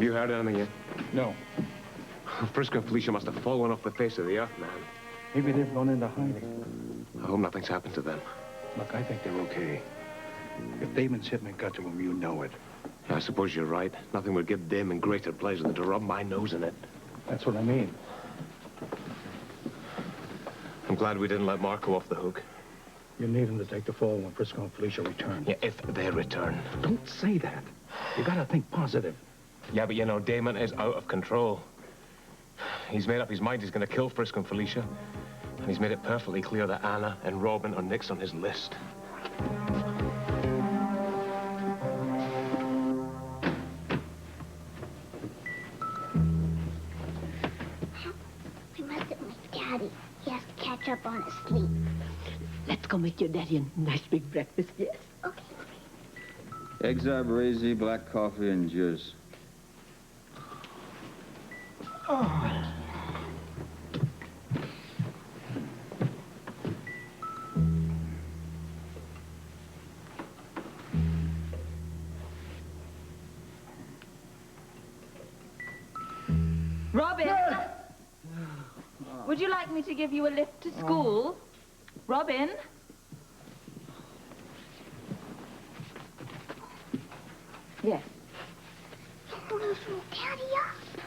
you heard anything yet? No. Frisco and Felicia must have fallen off the face of the earth, man. Maybe they've gone into hiding. I hope nothing's happened to them. Look, I think they're okay. If Damon's hitting and got to them, you know it. Yeah, I suppose you're right. Nothing would give Damon greater pleasure than to rub my nose in it. That's what I mean. I'm glad we didn't let Marco off the hook. You need him to take the fall when Frisco and Felicia return. Yeah, if they return. Don't say that. You gotta think positive. Yeah, but you know, Damon is out of control. He's made up his mind he's gonna kill Frisco and Felicia. And he's made it perfectly clear that Anna and Robin are next on his list. We must get my daddy. He has to catch up on his sleep. Let's go make your daddy a nice big breakfast, yes. Okay. Eggs over easy, black coffee and juice. Oh. Robin! Would you like me to give you a lift to school? Robin? Yes. Oh, those woke Daddy up.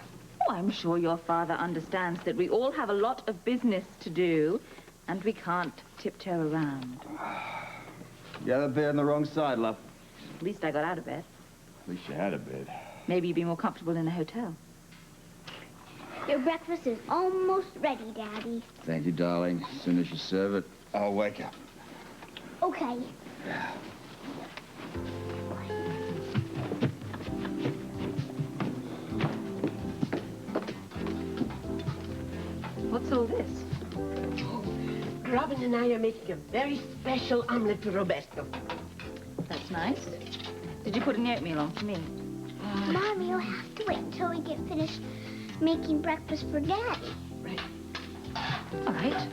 Oh, I'm sure your father understands that we all have a lot of business to do, and we can't tiptoe around. You had the bed on the wrong side, love. At least I got out of bed. At least you had a bed. Maybe you'd be more comfortable in a hotel. Your breakfast is almost ready, Daddy. Thank you, darling. As soon as you serve it, I'll wake up. Okay. What's all this? Robin and I are making a very special omelet for Roberto. That's nice. Did you put any oatmeal on for me? Mommy, you'll have to wait until we get finished making breakfast for Daddy. Right. All right.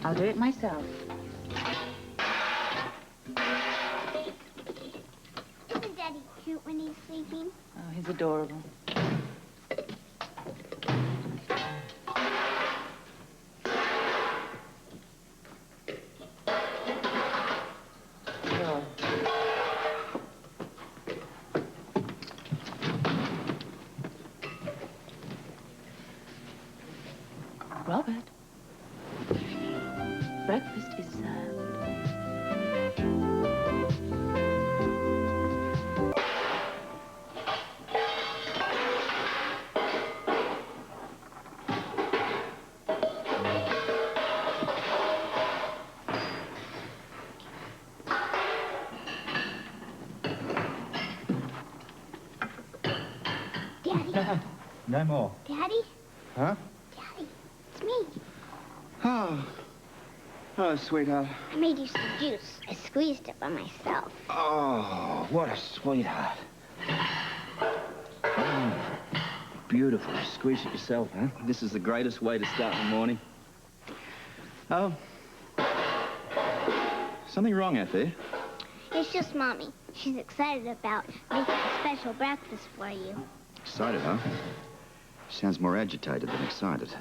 I'll do it myself. Isn't Daddy cute when he's sleeping? Oh, he's adorable. Robert, breakfast is served. Daddy? No more. Daddy? Huh? Daddy, it's me. Oh, sweetheart. I made you some juice. I squeezed it by myself. Oh, what a sweetheart. Beautiful. Squeeze it yourself, huh? This is the greatest way to start the morning. Oh. Something wrong out there? It's just Mommy. She's excited about making a special breakfast for you. Excited, huh? Sounds more agitated than excited.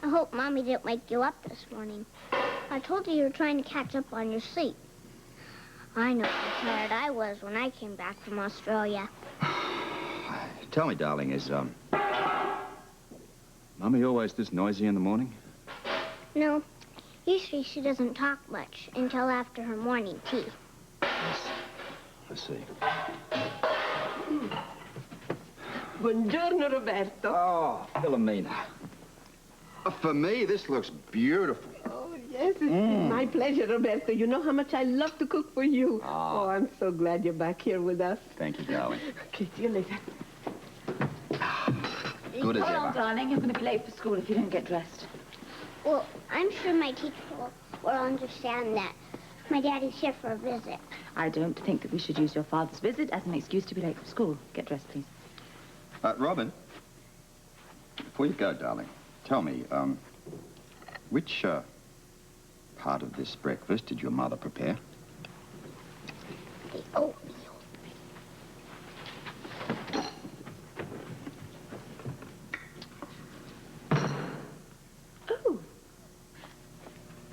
I hope Mommy didn't wake you up this morning. I told you were trying to catch up on your sleep. I know how tired I was when I came back from Australia. Tell me, darling, is, Mommy always this noisy in the morning? No, usually she doesn't talk much until after her morning tea. I see. Buongiorno, Roberto. Oh, Philomena. For me, this looks beautiful. Oh, yes, it's my pleasure, Roberto. You know how much I love to cook for you. Ah. Oh, I'm so glad you're back here with us. Thank you, darling. Okay, see you later. Good as Hold on, ever. darling. You're going to be late for school if you don't get dressed. Well, I'm sure my teacher will understand that. My daddy's here for a visit. I don't think that we should use your father's visit as an excuse to be late for school. Get dressed, please. Robin, before you go, darling, tell me, which, part of this breakfast did your mother prepare? The oatmeal.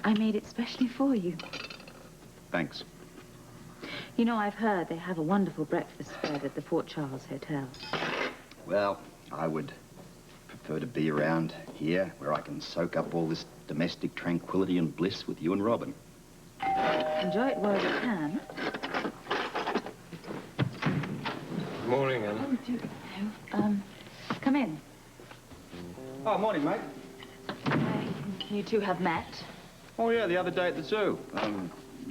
I made it specially for you. Thanks. You know, I've heard they have a wonderful breakfast spread at the Port Charles Hotel. Well, I would prefer to be around here where I can soak up all this domestic tranquility and bliss with you and Robin. Enjoy it while you can. Morning, Anna. Oh, do come in. Oh, morning, mate. You two have met. Oh, yeah, the other day at the zoo.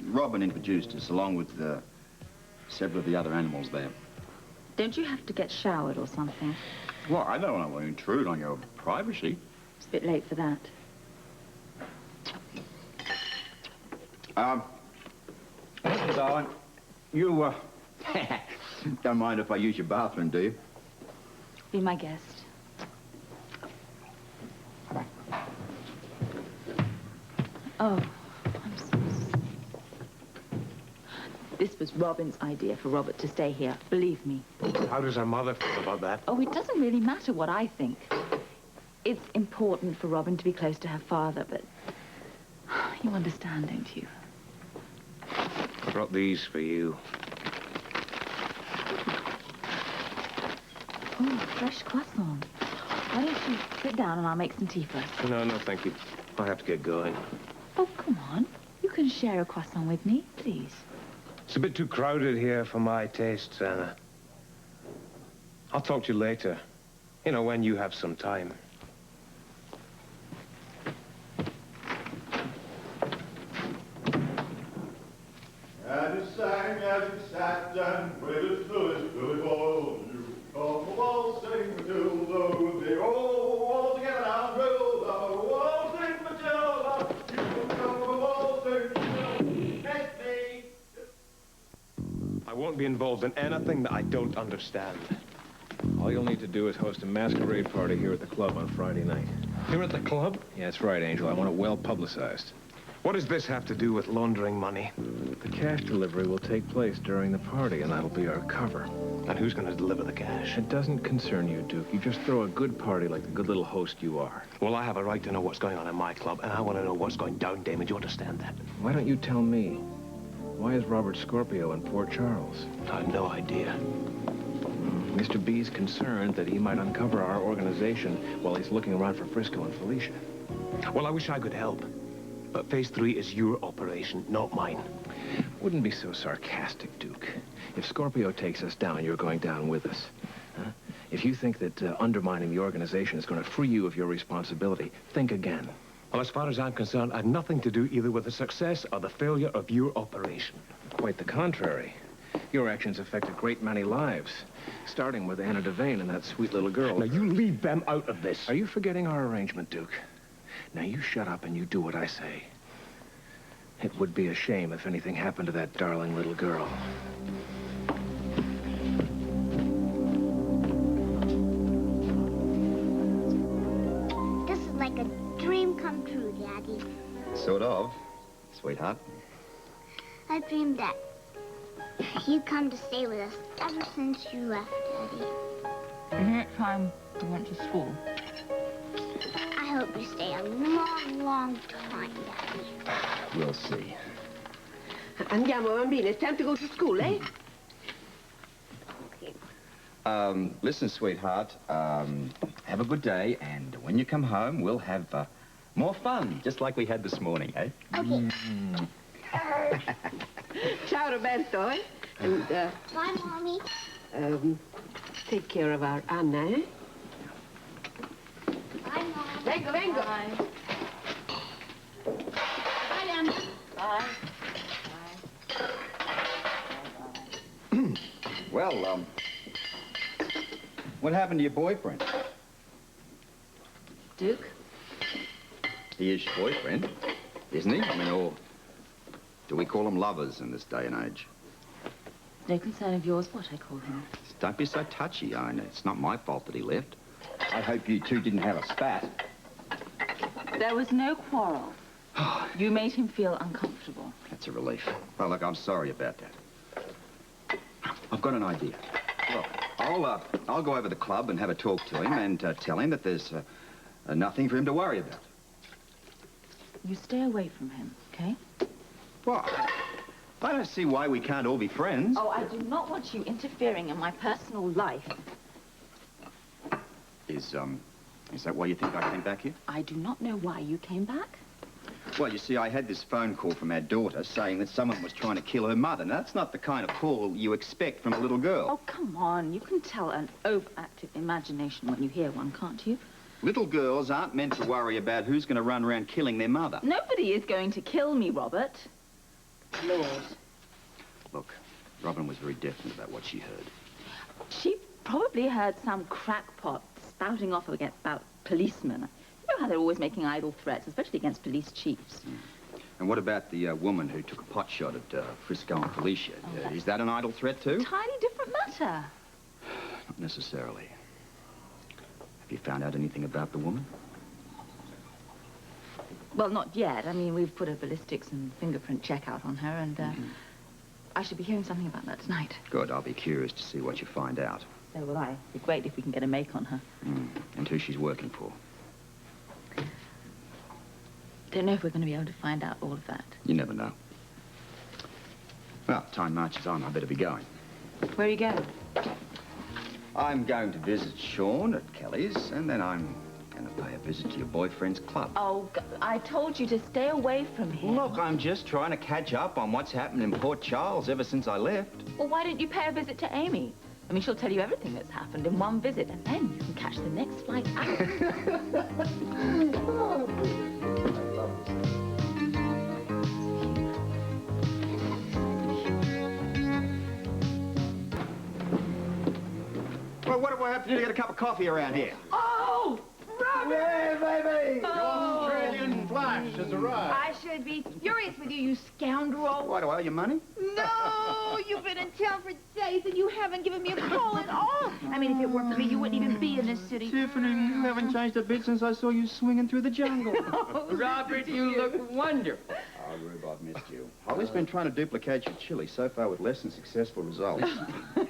Robin introduced us along with several of the other animals there. Don't you have to get showered or something? Well, I don't want to intrude on your privacy. It's a bit late for that. Listen, darling, you, don't mind if I use your bathroom, do you? Be my guest. Oh, I'm so sorry. This was Robin's idea for Robert to stay here, believe me. How does our mother feel about that? Oh, it doesn't really matter what I think. It's important for Robin to be close to her father, but you understand, don't you? I brought these for you. Oh, fresh croissant. Why don't you sit down and I'll make some tea first? No, thank you. I have to get going. Oh, come on. You can share a croissant with me, please. It's a bit too crowded here for my tastes, Anna. I'll talk to you later. You know, when you have some time. As you sang, as you sat and waited foolish for you. All the walls sing Matilda, they all together now drill. The walls sing Matilda, you know the walls sing Matilda. Make me. I won't be involved in anything that I don't understand. All you'll need to do is host a masquerade party here at the club on Friday night. Here at the club? Yeah, that's right, Angel. I want it well publicized. What does this have to do with laundering money? The cash delivery will take place during the party, and that'll be our cover. And who's going to deliver the cash? It doesn't concern you, Duke. You just throw a good party like the good little host you are. Well, I have a right to know what's going on in my club, and I want to know what's going down, Damon. Do you understand that? Why don't you tell me? Why is Robert Scorpio in Port Charles? I have no idea. Mr. B's concerned that he might uncover our organization while he's looking around for Frisco and Felicia. Well, I wish I could help. But Phase 3 is your operation, not mine. Wouldn't be so sarcastic, Duke. If Scorpio takes us down, you're going down with us. Huh? If you think that undermining the organization is going to free you of your responsibility, think again. Well, as far as I'm concerned, I had nothing to do either with the success or the failure of your operation. Quite the contrary. Your actions affect a great many lives, starting with Anna Devane and that sweet little girl. Now, you leave them out of this. Are you forgetting our arrangement, Duke? Now, you shut up and you do what I say. It would be a shame if anything happened to that darling little girl. This is like a dream come true, Daddy. Sort of, sweetheart. I dreamed that you come to stay with us ever since you left, Daddy. Isn't it time we went to school? I hope you stay a long, long time, Daddy. We'll see. Andiamo, bambini. It's time to go to school, eh? Listen, sweetheart, have a good day, and when you come home, we'll have more fun, just like we had this morning, eh? Okay. Ciao, Roberto, eh? And, Bye, Mommy. take care of our Anna, eh? Bye, Mom. Vengo, vengo. Bye. Bye, Anna. Bye. Well, what happened to your boyfriend? Duke? He is your boyfriend, isn't he? I mean, or do we call them lovers in this day and age? No concern of yours what I call him. Don't be so touchy, Ian. It's not my fault that he left. I hope you two didn't have a spat. There was no quarrel. You made him feel uncomfortable. That's a relief. Well, look, I'm sorry about that. I've got an idea. Look, I'll go over to the club and have a talk to him and tell him that there's nothing for him to worry about. You stay away from him, okay? Well, I don't see why we can't all be friends. Oh, I do not want you interfering in my personal life. Is that why you think I came back here? I do not know why you came back. Well, you see, I had this phone call from our daughter saying that someone was trying to kill her mother. Now, that's not the kind of call you expect from a little girl. Oh, come on. You can tell an overactive imagination when you hear one, can't you? Little girls aren't meant to worry about who's going to run around killing their mother. Nobody is going to kill me, Robert. Lord. Look, Robin was very definite about what she heard. She probably heard some crackpot spouting off about policemen. You know how they're always making idle threats, especially against police chiefs. And what about the woman who took a pot shot at Frisco and Felicia? Is that an idle threat, too? Entirely different matter. Not necessarily. Have you found out anything about the woman? Well, not yet. I mean, we've put a ballistics and fingerprint check out on her, and I should be hearing something about that tonight. Good. I'll be curious to see what you find out. So will I. It'd be great if we can get a make on her. And who she's working for. Don't know if we're going to be able to find out all of that. You never know. Well, time marches on. I better be going. Where are you going? I'm going to visit Sean at Kelly's, and then I'm going to pay a visit to your boyfriend's club. Oh, I told you to stay away from him. Look, I'm just trying to catch up on what's happened in Port Charles ever since I left. Well, why don't you pay a visit to Amy? I mean, she'll tell you everything that's happened in one visit, and then you can catch the next flight out. Well, what do I have to do to get a cup of coffee around here? Oh, Robert! Hey, baby! Oh. Your Australian flash has arrived. I should be furious with you, you scoundrel. Why, do I owe you money? No, you've been in town for days and you haven't given me a call at all. I mean, if it weren't for me, you wouldn't even be in this city. Tiffany, you haven't changed a bit since I saw you swinging through the jungle. Robert, you look wonderful. Oh, Rube, I've missed you. Holly's been trying to duplicate your chili, so far with less than successful results.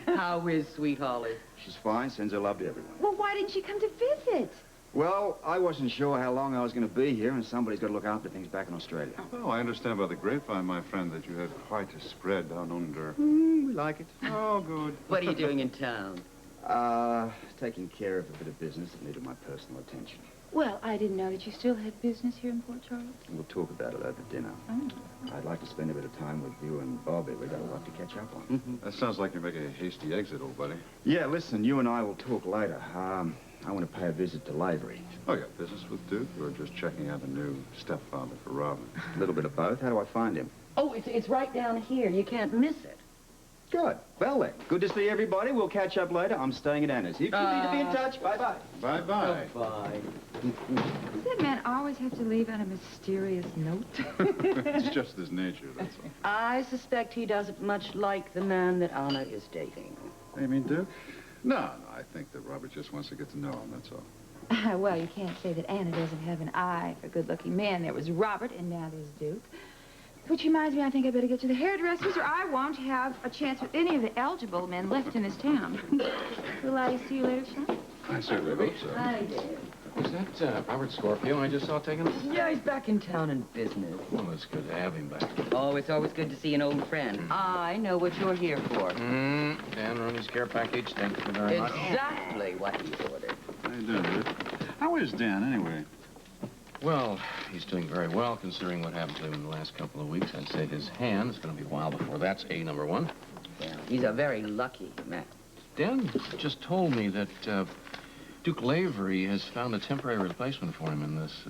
How is sweet Holly? She's fine, sends her love to everyone. Well, why didn't she come to visit? Well, I wasn't sure how long I was going to be here, and somebody's got to look after things back in Australia. Well, I understand by the grapevine, my friend, that you had quite a spread down under. We like it. Oh, good. What are you doing in town? Taking care of a bit of business that needed my personal attention. Well, I didn't know that you still had business here in Port Charles. We'll talk about it over dinner. Oh. I'd like to spend a bit of time with you and Bobby. We've got a lot to catch up on. That sounds like you're making a hasty exit, old buddy. Yeah, listen, you and I will talk later. I want to pay a visit to Lavery. Oh, you got business with Duke, or just checking out a new stepfather for Robin? A little bit of both. How do I find him? Oh, it's right down here. You can't miss it. Good. Well, then. Good to see everybody. We'll catch up later. I'm staying at Anna's. If you need to be in touch, bye-bye. Bye-bye. Bye. Does that man always have to leave on a mysterious note? It's just his nature, that's all. I suspect he doesn't much like the man that Anna is dating. You mean Duke? No, I think that Robert just wants to get to know him, that's all. Well, you can't say that Anna doesn't have an eye for good-looking men. There was Robert, and now there's Duke. Which reminds me, I think I better get to the hairdressers, or I won't have a chance with any of the eligible men left in this town. Will I see you later, Sean? I certainly hope so. Hi, Dad. Was that Robert Scorpio I just saw taking a... Yeah, he's back in town in business. Well, it's good to have him back. Oh, it's always good to see an old friend. I know what you're here for. Dan Rooney's care package, thank you very much. Exactly what he ordered. How you doing, Duke? How is Dan, anyway? Well, he's doing very well, considering what happened to him in the last couple of weeks. I'd say his hand is going to be a while before that's number one. Yeah, he's a very lucky man. Dan just told me that Duke Lavery has found a temporary replacement for him in this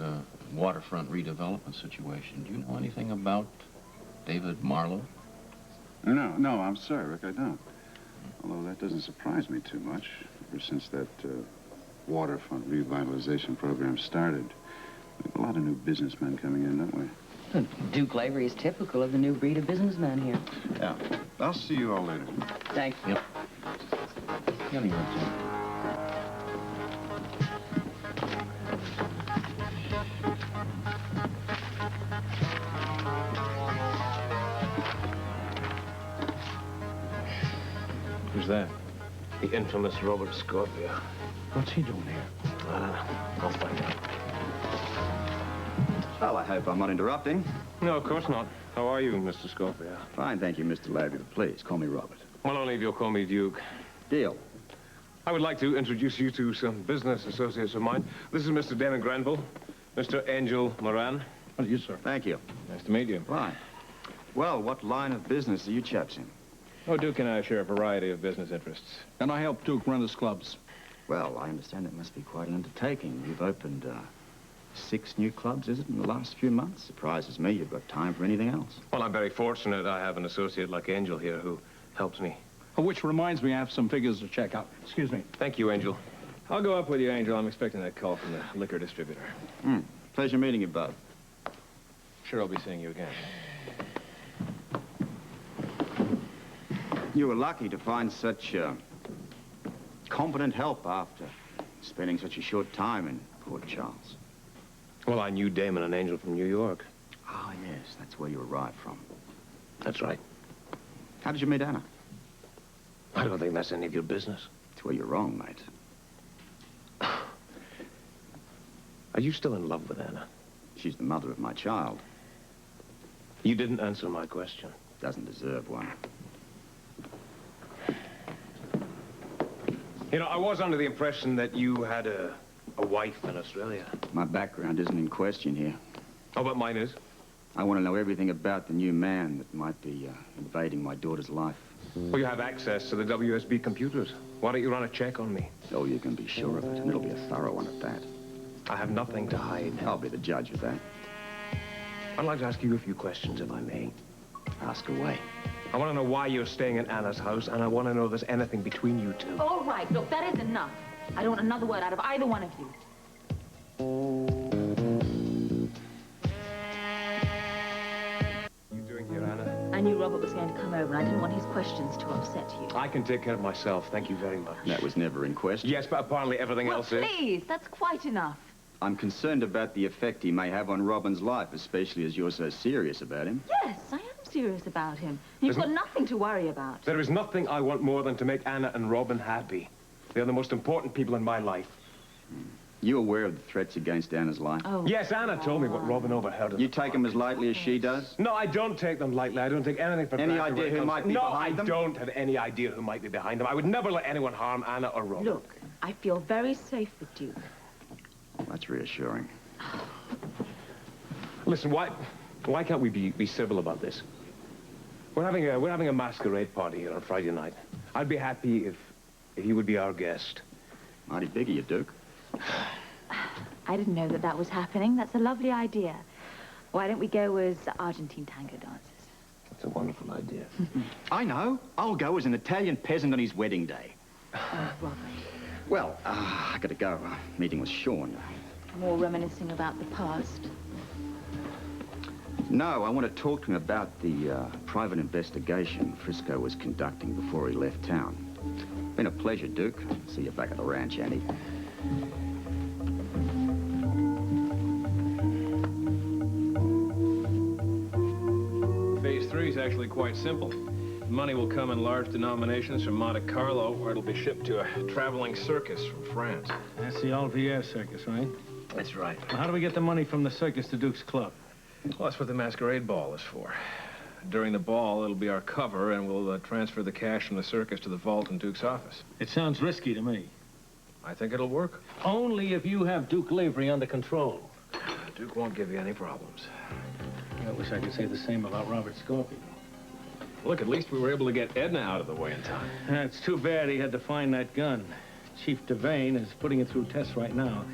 waterfront redevelopment situation. Do you know anything about David Marlowe? No, I'm sorry, Rick, I don't. Although that doesn't surprise me too much. Ever since that waterfront revitalization program started, we have a lot of new businessmen coming in, don't we? Duke Lavery is typical of the new breed of businessman here. Yeah. I'll see you all later. Thank you. Yep. Yeah, you are, Jim. Who's that? The infamous Robert Scorpio. What's he doing here? I don't know. I'll find out. Well, I hope I'm not interrupting. No, of course not. How are you, Mr. Scorpio? Fine, thank you, Mr. Lavery. Please, call me Robert. Well, only if you'll call me Duke. Deal. I would like to introduce you to some business associates of mine. This is Mr. Damon Granville, Mr. Angel Moran. How do you, sir? Thank you. Nice to meet you. Fine. Well, what line of business are you chaps in? Oh, Duke and I share a variety of business interests. And I help Duke run his clubs. Well, I understand it must be quite an undertaking. You've opened 6 new clubs, is it, in the last few months? Surprises me you've got time for anything else. Well, I'm very fortunate I have an associate like Angel here who helps me. Which reminds me, I have some figures to check out. Excuse me. Thank you, Angel. I'll go up with you, Angel. I'm expecting that call from the liquor distributor. Pleasure meeting you both. Sure, I'll be seeing you again. You were lucky to find such competent help after spending such a short time in Port Charles. Well, I knew Damon and Angel from New York. Ah, yes, that's where you arrived from. That's right. How did you meet Anna? I don't think that's any of your business. That's where you're wrong, mate. Are you still in love with Anna? She's the mother of my child. You didn't answer my question. Doesn't deserve one. You know, I was under the impression that you had a wife in Australia. My background isn't in question here. Oh, but mine is. I want to know everything about the new man that might be invading my daughter's life. Well, you have access to the WSB computers. Why don't you run a check on me? Oh, you can be sure of it, and it'll be a thorough one at that. I have nothing to hide. I'll be the judge of that. I'd like to ask you a few questions, if I may. Ask away. I want to know why you're staying in Anna's house, and I want to know if there's anything between you two. All right, look, that is enough. I don't want another word out of either one of you. What are you doing here, Anna? I knew Robert was going to come over, and I didn't want his questions to upset you. I can take care of myself. Thank you very much. That was never in question. Yes, but apparently everything Well, else is. please, that's quite enough. I'm concerned about the effect he may have on Robin's life, especially as you're so serious about him. Yes, I am serious about him. You've got nothing to worry about. There is nothing I want more than to make Anna and Robin happy. They're the most important people in my life. You aware of the threats against Anna's life? Oh. Yes, Anna told me what Robin overheard. You take them as lightly as she does? No, I don't take them lightly. I don't take anything for Any granted when idea it who comes might to- be no, behind them? I don't have any idea who might be behind them. I would never let anyone harm Anna or Robin. Look, I feel very safe with Duke. That's reassuring. Listen, why can't we be civil about this? We're having a masquerade party here on Friday night. I'd be happy if you would be our guest. Mighty big of you, Duke. I didn't know that was happening. That's a lovely idea. Why don't we go as Argentine tango dancers? That's a wonderful idea. I know. I'll go as an Italian peasant on his wedding day. Oh, Robert. Well, I gotta go. Meeting with Sean. More reminiscing about the past. No, I want to talk to him about the private investigation Frisco was conducting before he left town. Been a pleasure, Duke. See you back at the ranch, Andy. Phase 3 is actually quite simple. Money will come in large denominations from Monte Carlo, or it'll be shipped to a traveling circus from France. That's the Alvier circus, right? That's right. Now, how do we get the money from the circus to Duke's club? Well, that's what the masquerade ball is for. During the ball, it'll be our cover, and we'll transfer the cash from the circus to the vault in Duke's office. It sounds risky to me. I think it'll work. Only if you have Duke Lavery under control. Duke won't give you any problems. I wish I could say the same about Robert Scorpio. Look, at least we were able to get Edna out of the way in time. It's too bad he had to find that gun. Chief Devane is putting it through tests right now.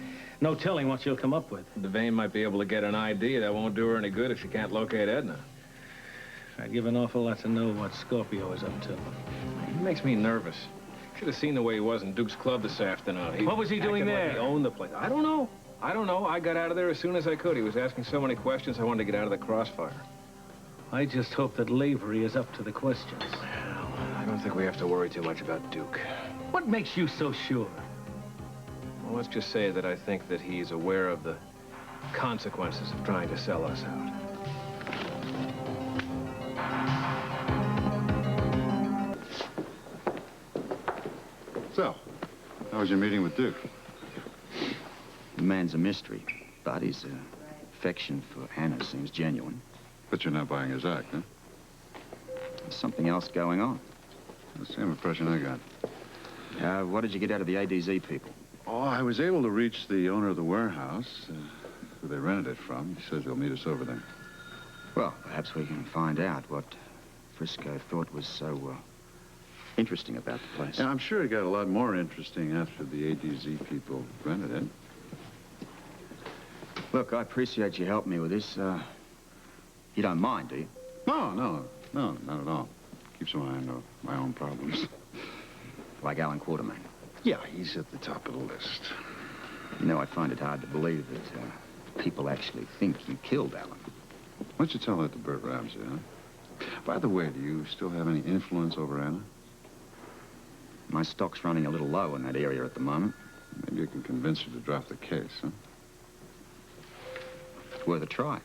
No telling what she'll come up with. Devane might be able to get an ID. That won't do her any good if she can't locate Edna. I'd give an awful lot to know what Scorpio is up to. He makes me nervous. Should have seen the way he was in Duke's club this afternoon. What was he doing acted there? Like he owned the place. I don't know. I got out of there as soon as I could. He was asking so many questions, I wanted to get out of the crossfire. I just hope that Lavery is up to the questions. Well, I don't think we have to worry too much about Duke. What makes you so sure? Well, let's just say that I think that he's aware of the consequences of trying to sell us out. So, how was your meeting with Duke? The man's a mystery, but he's a affection for Anna seems genuine. But you're not buying his act, huh? There's something else going on. The same impression I got. What did you get out of the ADZ people? Oh, I was able to reach the owner of the warehouse, who they rented it from. He says they'll meet us over there. Well, perhaps we can find out what Frisco thought was so interesting about the place. Yeah, I'm sure it got a lot more interesting after the ADZ people rented it. Look, I appreciate you helping me with this. You don't mind, do you? No, not at all. Keeps my eye on my own problems. Like Alan Quartermain. Yeah, he's at the top of the list. You know, I find it hard to believe that people actually think you killed Alan. Why don't you tell that to Bert Ramsey, huh? By the way, do you still have any influence over Anna? My stock's running a little low in that area at the moment. Maybe you can convince her to drop the case, huh? It's worth a try.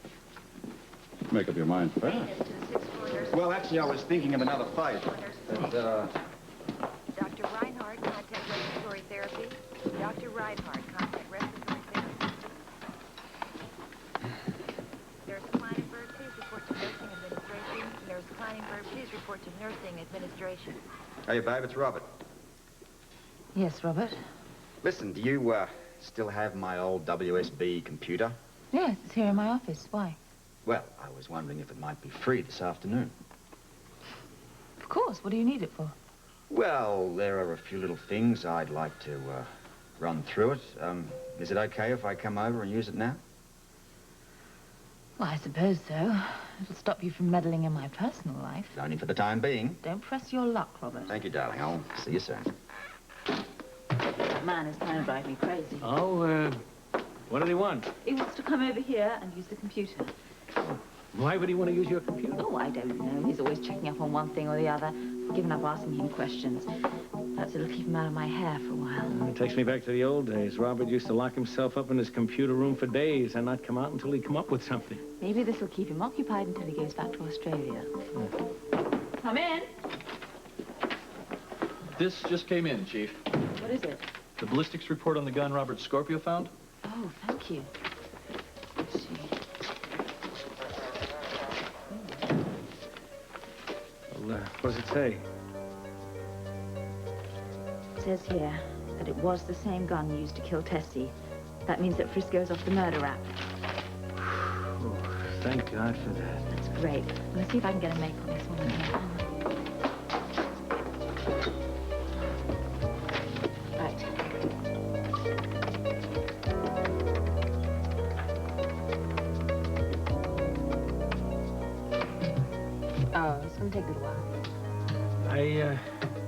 Make up your mind fast. Well, actually, I was thinking of another favor. Dr. Reinhardt, contact respiratory therapy. Dr. Reinhardt, contact respiratory therapy. Nurse Kleinenberg, please report to nursing administration. Nurse Kleinenberg, please report to nursing administration. Hey, babe, it's Robert. Yes, Robert? Listen, do you, still have my old WSB computer? Yes, it's here in my office. Why? Well, I was wondering if it might be free this afternoon. Of course. What do you need it for? Well, there are a few little things I'd like to, run through it. Is it okay if I come over and use it now? Well, I suppose so. It'll stop you from meddling in my personal life. Only for the time being. Don't press your luck, Robert. Thank you, darling. I'll see you soon. That man is trying to drive me crazy. Oh, what did he want? He wants to come over here and use the computer. Why would he want to use your computer? Oh, I don't know. He's always checking up on one thing or the other. I've given up asking him questions. Perhaps it'll keep him out of my hair for a while. It takes me back to the old days. Robert used to lock himself up in his computer room for days and not come out until he'd come up with something. Maybe this will keep him occupied until he goes back to Australia. Come in. This just came in, Chief. What is it? The ballistics report on the gun Robert Scorpio found? Oh, thank you. Let's see. Well, what does it say? It says here that it was the same gun used to kill Tessie. That means that Frisco's off the murder rap. Oh, thank God for that. That's great. Let's see if I can get a make on this one here. Right. Oh, it's going to take a little while. I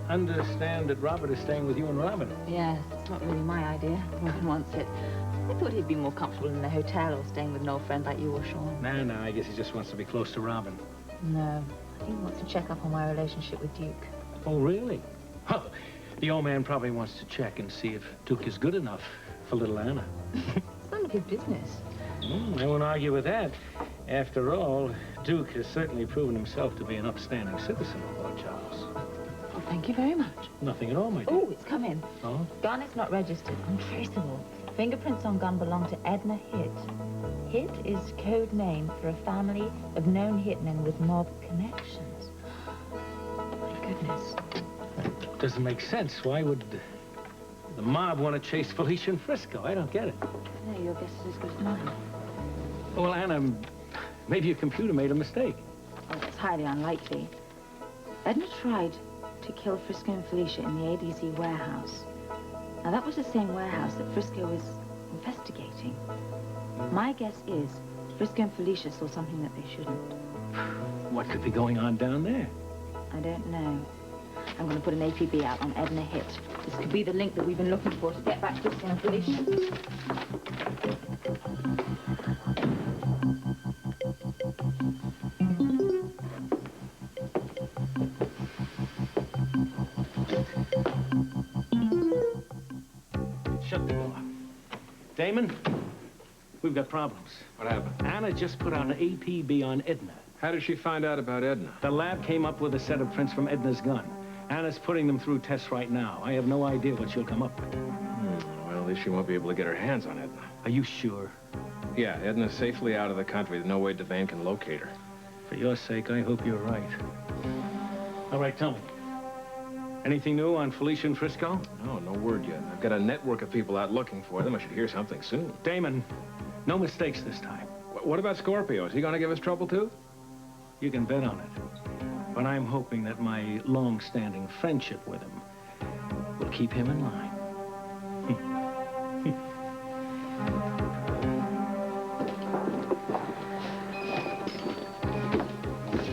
understand that Robert is staying with you and Robin. Yes, it's not really my idea. Robin wants it. I thought he'd be more comfortable in the hotel or staying with an old friend like you or Sean. No, I guess he just wants to be close to Robin. No, I think he wants to check up on my relationship with Duke. Oh, really? Huh. The old man probably wants to check and see if Duke is good enough for little Anna. It's none of his business. I won't argue with that. After all, Duke has certainly proven himself to be an upstanding citizen of Lord Charles. Well, thank you very much. Nothing at all, my dear. Oh, it's come in. Oh? Gun is not registered, untraceable. Fingerprints on gun belong to Edna Hitt. Hitt is code name for a family of known hitmen with mob connections. My goodness. That doesn't make sense. Why would the mob want to chase Felicia and Frisco? I don't get it. No, your guess is as good as mine. Well, Anna, maybe your computer made a mistake. Oh, that's highly unlikely. Edna tried to kill Frisco and Felicia in the ADZ warehouse. Now, that was the same warehouse that Frisco was investigating. My guess is Frisco and Felicia saw something that they shouldn't. What could be going on down there? I don't know. I'm going to put an APB out on Edna Hitt. This could be the link that we've been looking for to get back Frisco and Felicia. Shut the door. Damon, we've got problems. What happened? Anna just put out an APB on Edna. How did she find out about Edna? The lab came up with a set of prints from Edna's gun. Anna's putting them through tests right now. I have no idea what she'll come up with. Well, at least she won't be able to get her hands on Edna. Are you sure? Yeah, Edna's safely out of the country. There's no way Devane can locate her. For your sake, I hope you're right. All right, tell me. Anything new on Felicia and Frisco? No, no word yet. I've got a network of people out looking for them. I should hear something soon. Damon, no mistakes this time. What about Scorpio? Is he going to give us trouble, too? You can bet on it. But I'm hoping that my long-standing friendship with him will keep him in line.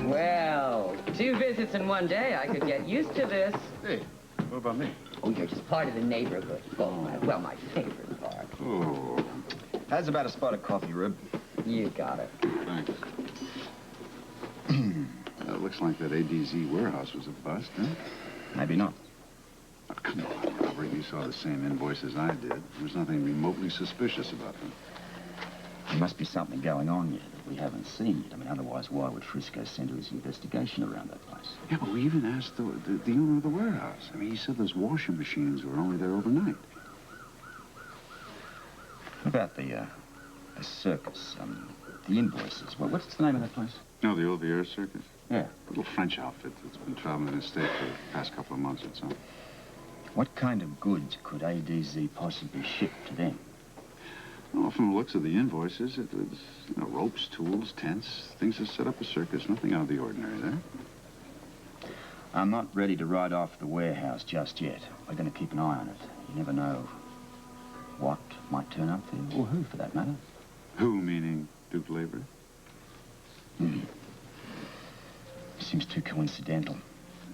Well, 2 visits in one day. I could get used to this. Hey, what about me? Oh, you're just part of the neighborhood. Oh, well, my favorite part. Oh. How's about a spot of coffee, Rib? You got it. Thanks. It looks like that ADZ warehouse was a bust, huh? Maybe not. Oh, come on, Robert. You saw the same invoices I did. There's nothing remotely suspicious about them. There must be something going on here that we haven't seen yet. I mean, otherwise, why would Frisco send his investigation around that place? Yeah, but we even asked the owner of the warehouse. I mean, he said those washing machines were only there overnight. What about the circus, the invoices? What's the name of that place? No, the Olivier Circus? Yeah. A little French outfit that's been traveling in the state for the past couple of months or so. What kind of goods could ADZ possibly ship to them? Well, from the looks of the invoices, it was, you know, ropes, tools, tents, things to set up a circus. Nothing out of the ordinary there. I'm not ready to write off the warehouse just yet. We're going to keep an eye on it. You never know what might turn up there, or who, for that matter. Who, meaning Duke Lavery? Seems too coincidental.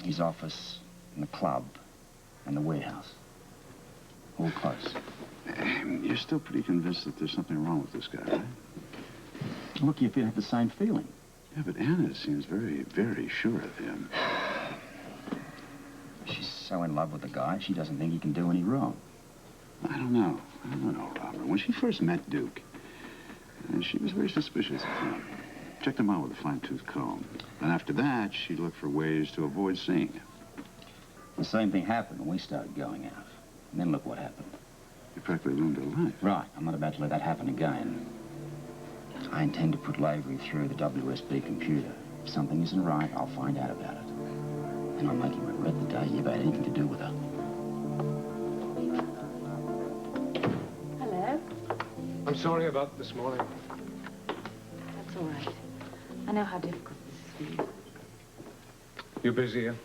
His office, and the club, and the warehouse. All close. You're still pretty convinced that there's something wrong with this guy, right? Look, you have the same feeling. Yeah, but Anna seems very, very sure of him. She's so in love with the guy, she doesn't think he can do any wrong. I don't know, Robert. When she first met Duke, she was very suspicious of him. Checked him out with a fine-tooth comb. And after that, she looked for ways to avoid seeing him. The same thing happened when we started going out. And then look what happened. You practically ruined her life. Right. I'm not about to let that happen again. I intend to put Lavery through the WSB computer. If something isn't right, I'll find out about it. And I'll make him regret the day he ever had anything to do with her. Hello. I'm sorry about this morning. That's all right. I know how difficult this is for you. You busy, huh?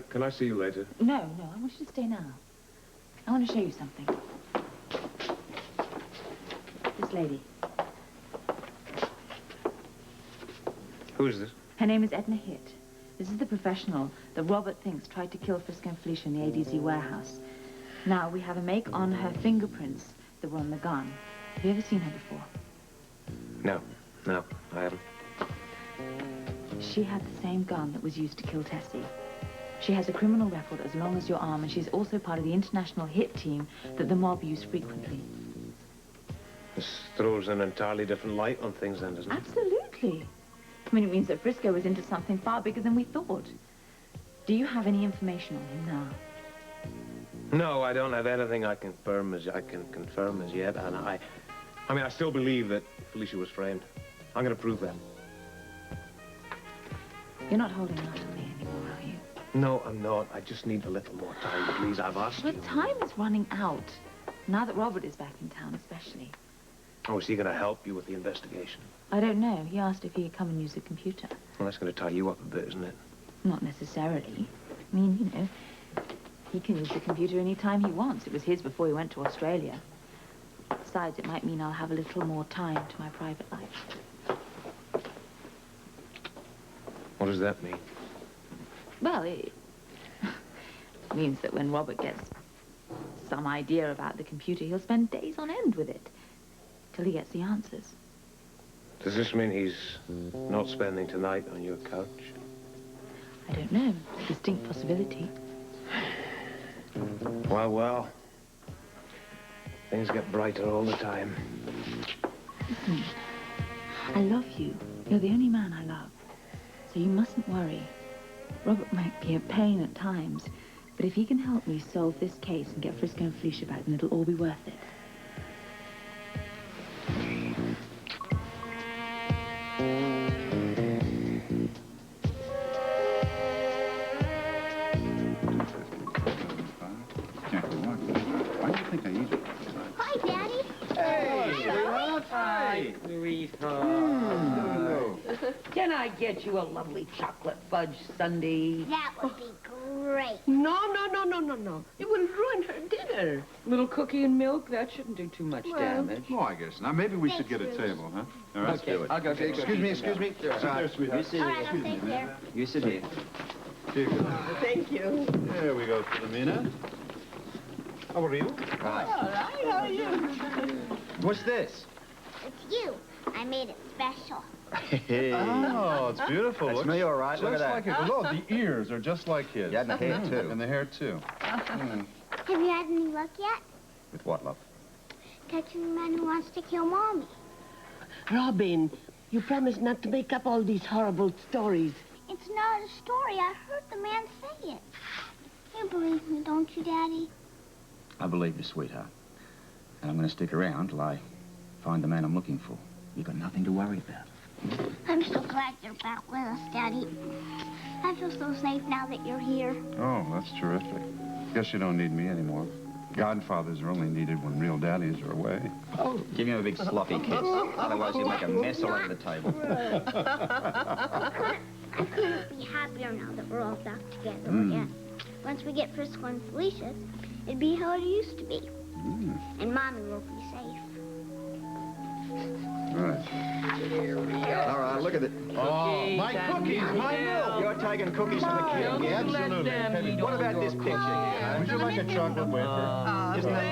Can I see you later? No, I want you to stay now. I want to show you something. This lady. Who is this? Her name is Edna Hitt. This is the professional that Robert thinks tried to kill Frisco and Felicia in the ADZ warehouse. Now, we have a make on her fingerprints that were on the gun. Have you ever seen her before? No, I haven't. She had the same gun that was used to kill Tessie. She has a criminal record as long as your arm, and she's also part of the international hit team that the mob use frequently. This throws an entirely different light on things then, doesn't it? Absolutely. I mean, it means that Frisco was into something far bigger than we thought. Do you have any information on him now? No, I don't have anything I can confirm as yet, and I mean, I still believe that Felicia was framed. I'm going to prove that. You're not holding out on me anymore, are you? No, I'm not. I just need a little more time, please. I've asked you. But time is running out. Now that Robert is back in town, especially. Oh, is he going to help you with the investigation? I don't know. He asked if he could come and use the computer. Well, that's going to tie you up a bit, isn't it? Not necessarily. I mean, you know, he can use the computer any time he wants. It was his before he went to Australia. Besides, it might mean I'll have a little more time to my private life. What does that mean? Well, it means that when Robert gets some idea about the computer, he'll spend days on end with it till he gets the answers. Does this mean he's not spending tonight on your couch? I don't know. It's a distinct possibility. Well. Things get brighter all the time. Listen, I love you. You're the only man I love. So you mustn't worry. Robert might be a pain at times, but if he can help me solve this case and get Frisco and Felicia back, then it'll all be worth it. think I eat it. Hi, Daddy. Hey, sweetheart. Hi, sweetheart. Can I get you a lovely chocolate fudge sundae? That would be great. No. It will ruin her dinner. Little cookie and milk? That shouldn't do too much damage. Oh, I guess. Now, maybe we should get a table, huh? All right, let's do it. I'll go get Excuse me. Sit there, sweetheart. All right, I'll stay here. You sit here. Here you go. Thank you. There we go, Philomena. How are you? All right, how are you? What's this? It's you. I made it special. Hey. Oh, it's beautiful. That's me, all right. Look at that. Like it. Look, the ears are just like his. Yeah, and the hair, too. And the hair, too. Have you had any luck yet? With what, love? Catching the man who wants to kill Mommy. Robin, you promised not to make up all these horrible stories. It's not a story. I heard the man say it. You believe me, don't you, Daddy? I believe you, sweetheart. And I'm going to stick around till I find the man I'm looking for. You've got nothing to worry about. I'm so glad you're back with us, Daddy. I feel so safe now that you're here. Oh, that's terrific. Guess you don't need me anymore. Godfathers are only needed when real daddies are away. Oh. Give him a big sloppy kiss. Otherwise, you'll make a mess all over the table. I couldn't be happier now that we're all back together again. Once we get Frisco and Felicia, it'd be how it used to be. And Mommy will be safe. Right. All right, look at it. Oh, my cookies, my milk. You're taking cookies from the kid. Absolutely. What about this picture here? Would you like a chocolate wafer? Isn't that